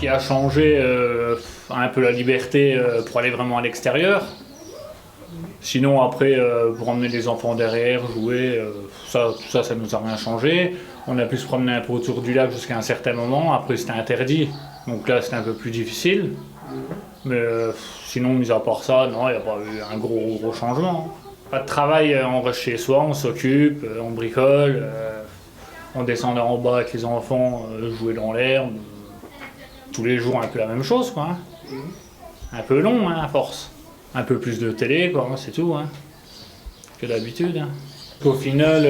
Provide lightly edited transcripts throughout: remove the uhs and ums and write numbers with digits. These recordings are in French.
qui a changé un peu la liberté pour aller vraiment à l'extérieur. Sinon après, pour emmener les enfants derrière, jouer, tout ça nous a rien changé. On a pu se promener un peu autour du lac jusqu'à un certain moment, après c'était interdit, donc là c'était un peu plus difficile. Mais sinon, mis à part ça, non, il n'y a pas eu un gros changement. Pas de travail, on reste chez soi, on s'occupe, on bricole, on descend en bas avec les enfants, jouer dans l'herbe. Tous les jours un peu la même chose, quoi. Un peu long, hein, à force. Un peu plus de télé, quoi, c'est tout, hein, que d'habitude. Hein. Au final,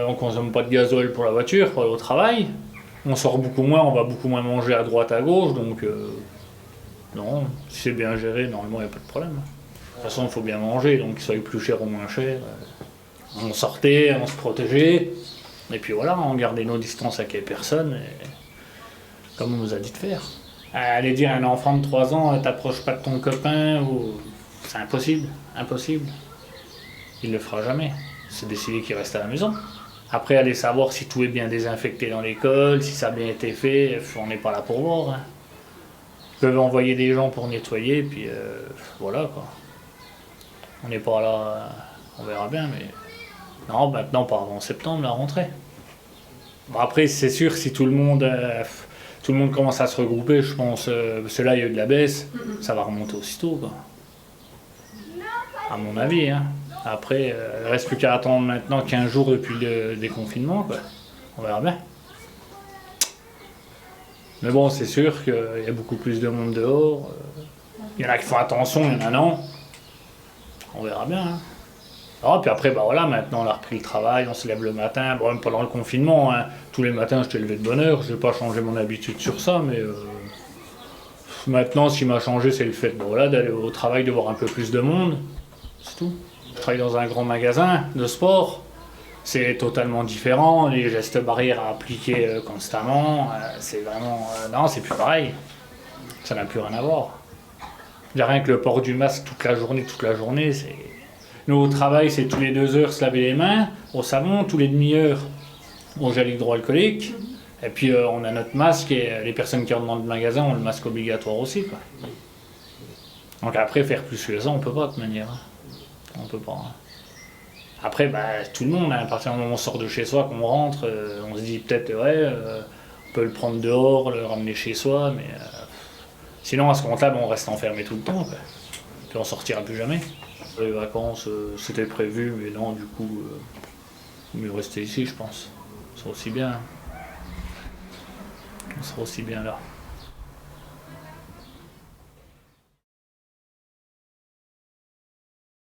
on ne consomme pas de gasoil pour la voiture, pour aller au travail. On sort beaucoup moins, on va beaucoup moins manger à droite, à gauche, donc non, si c'est bien géré, normalement, il n'y a pas de problème. De toute façon, il faut bien manger, donc qu'il soit plus cher ou moins cher. On sortait, on se protégeait, et puis voilà, on gardait nos distances avec les personnes, et comme on nous a dit de faire. Aller dire à un enfant de 3 ans, t'approches pas de ton copain, ou... c'est impossible, impossible. Il le fera jamais. C'est décidé qu'il reste à la maison. Après, aller savoir si tout est bien désinfecté dans l'école, si ça a bien été fait, on n'est pas là pour voir. Hein. Ils peuvent envoyer des gens pour nettoyer, puis voilà quoi. On n'est pas là, on verra bien, mais non, maintenant pas avant septembre, la rentrée. Bon, après, c'est sûr, si tout le monde commence à se regrouper, je pense, parce que là il y a eu de la baisse, ça va remonter aussitôt quoi. À mon avis, hein. Après, il ne reste plus qu'à attendre maintenant 15 jours depuis le déconfinement, quoi. On verra bien. Mais bon, c'est sûr qu'il y a beaucoup plus de monde dehors. Il y en a qui font attention, il y en a non. On verra bien. Hein. Ah, puis après, bah voilà, maintenant on a repris le travail, on se lève le matin. Bon, même pendant le confinement, hein, tous les matins je t'ai levé de bonne heure. Je n'ai pas changé mon habitude sur ça, mais maintenant ce qui m'a changé, c'est le fait voilà, d'aller au travail, de voir un peu plus de monde. C'est tout. Je travaille dans un grand magasin de sport. C'est totalement différent, les gestes barrières à appliquer constamment, c'est vraiment... non, c'est plus pareil. Ça n'a plus rien à voir. Il n'y a rien que le port du masque toute la journée, c'est... Nous, au travail, c'est tous les 2 heures se laver les mains, au savon, tous les demi-heures au gel hydroalcoolique. Et puis on a notre masque et les personnes qui rentrent dans le magasin ont le masque obligatoire aussi, quoi. Donc après, faire plus que ça, on peut pas de toute manière. On peut pas. Hein. Après, bah, tout le monde, hein, à partir du moment où on sort de chez soi, qu'on rentre, on se dit peut-être, ouais, on peut le prendre dehors, le ramener chez soi, mais sinon, à ce compte-là, on reste enfermé tout le temps, quoi. Puis on sortira plus jamais. Les vacances, c'était prévu, mais non, du coup, mieux rester ici, je pense. On sera aussi bien. On sera aussi bien là.